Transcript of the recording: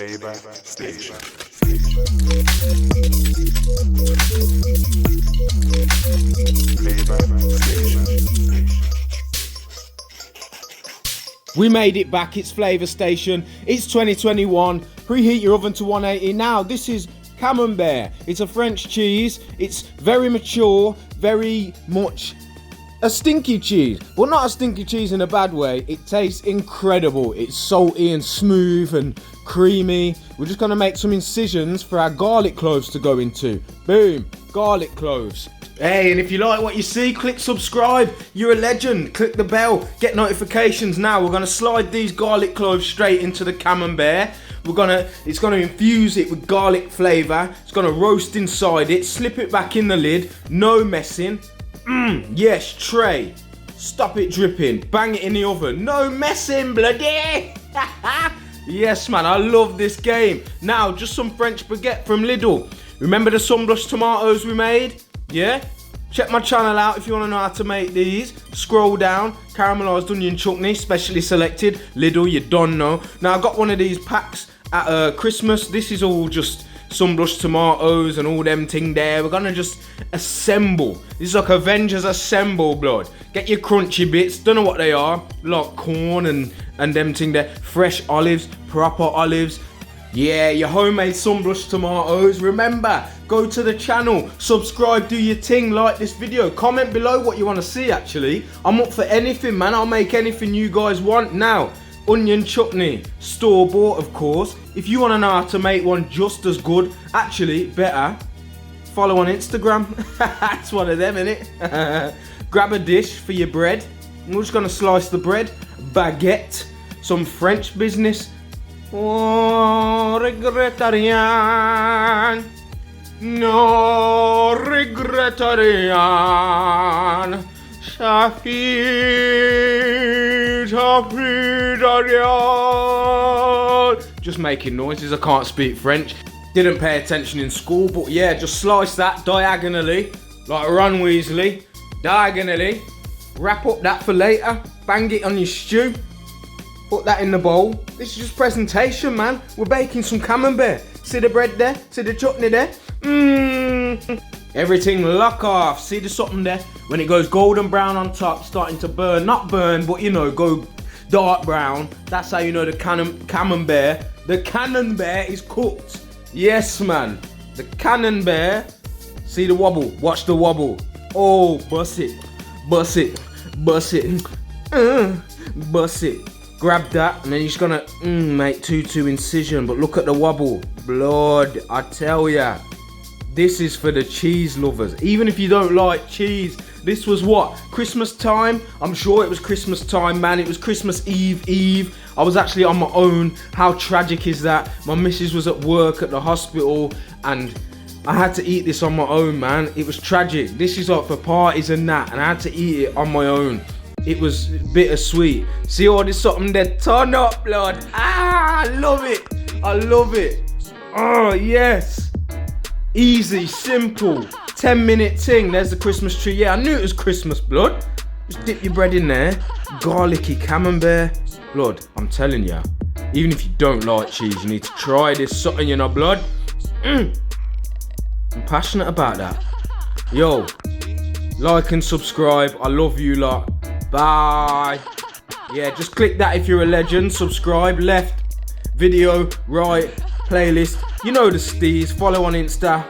Flavor Station. Flavor Station. We made it back. It's Flavor Station. It's 2021. Preheat your oven to 180. Now, this is Camembert. It's a French cheese. It's very mature, very much a stinky cheese, but not a stinky cheese in a bad way. It tastes incredible. It's salty and smooth and creamy. We're just gonna make some incisions for our garlic cloves to go into. Boom, garlic cloves. Hey, and if you like what you see, click subscribe. You're a legend. Click the bell, get notifications. Now we're gonna slide these garlic cloves straight into the Camembert. It's gonna infuse it with garlic flavor. It's gonna roast inside it, slip it back in the lid, no messing. Yes, tray. Stop it dripping. Bang it in the oven. No messing, bloody. Yes, man, I love this game. Now, just some French baguette from Lidl. Remember the sunblush tomatoes we made? Yeah? Check my channel out if you want to know how to make these. Scroll down. Caramelized onion chutney, specially selected. Lidl, you don't know. Now, I got one of these packs at Christmas. This is all just sunblush tomatoes and all them thing there. We're gonna just assemble. This is like Avengers Assemble, blood. Get your crunchy bits, don't know what they are, like corn and them thing there. Fresh olives, proper olives. Yeah, your homemade sunblush tomatoes. Remember, go to the channel, subscribe, do your thing, like this video, comment below what you want to see. Actually, I'm up for anything, man. I'll make anything you guys want. Now, onion chutney, store-bought, of course. If you want to know how to make one just as good, actually better, follow on Instagram. That's one of them, innit? Grab a dish for your bread. We're just gonna slice the bread. Baguette, some French business. Oh, regretarian. No regretarian. Just making noises, I can't speak French. Didn't pay attention in school, but yeah, just slice that diagonally, like Ron Weasley. Diagonally. Wrap up that for later. Bang it on your stew. Put that in the bowl. This is just presentation, man. We're baking some Camembert. See the bread there? See the chutney there? Everything lock off. See the something there? When it goes golden brown on top, starting to burn. Not burn, but you know, go dark brown. That's how you know the Camembert. The Camembert is cooked. Yes, man. The Camembert. See the wobble. Watch the wobble. Oh, bust it. Bust it. Bust it. Bust it. Grab that, and then you're just gonna make two incision. But look at the wobble. Blood, I tell ya. This is for the cheese lovers. Even if you don't like cheese, this was what? Christmas time? I'm sure it was Christmas time, man. It was Christmas Eve. I was actually on my own. How tragic is that? My missus was at work at the hospital, and I had to eat this on my own, man. It was tragic. This is like for parties and that, and I had to eat it on my own. It was bittersweet. See all this something there? Turn up, blood. Ah, I love it. I love it. Oh, yes. Easy, simple, 10-minute thing. There's the Christmas tree. Yeah, I knew it was Christmas, blood. Just dip your bread in there. Garlicky Camembert. Blood, I'm telling ya. Even if you don't like cheese, you need to try this something, you know, blood. I'm passionate about that. Yo, like and subscribe. I love you lot. Bye. Yeah, just click that if you're a legend. Subscribe, left, video, right, playlist. You know the steez. Follow on Insta.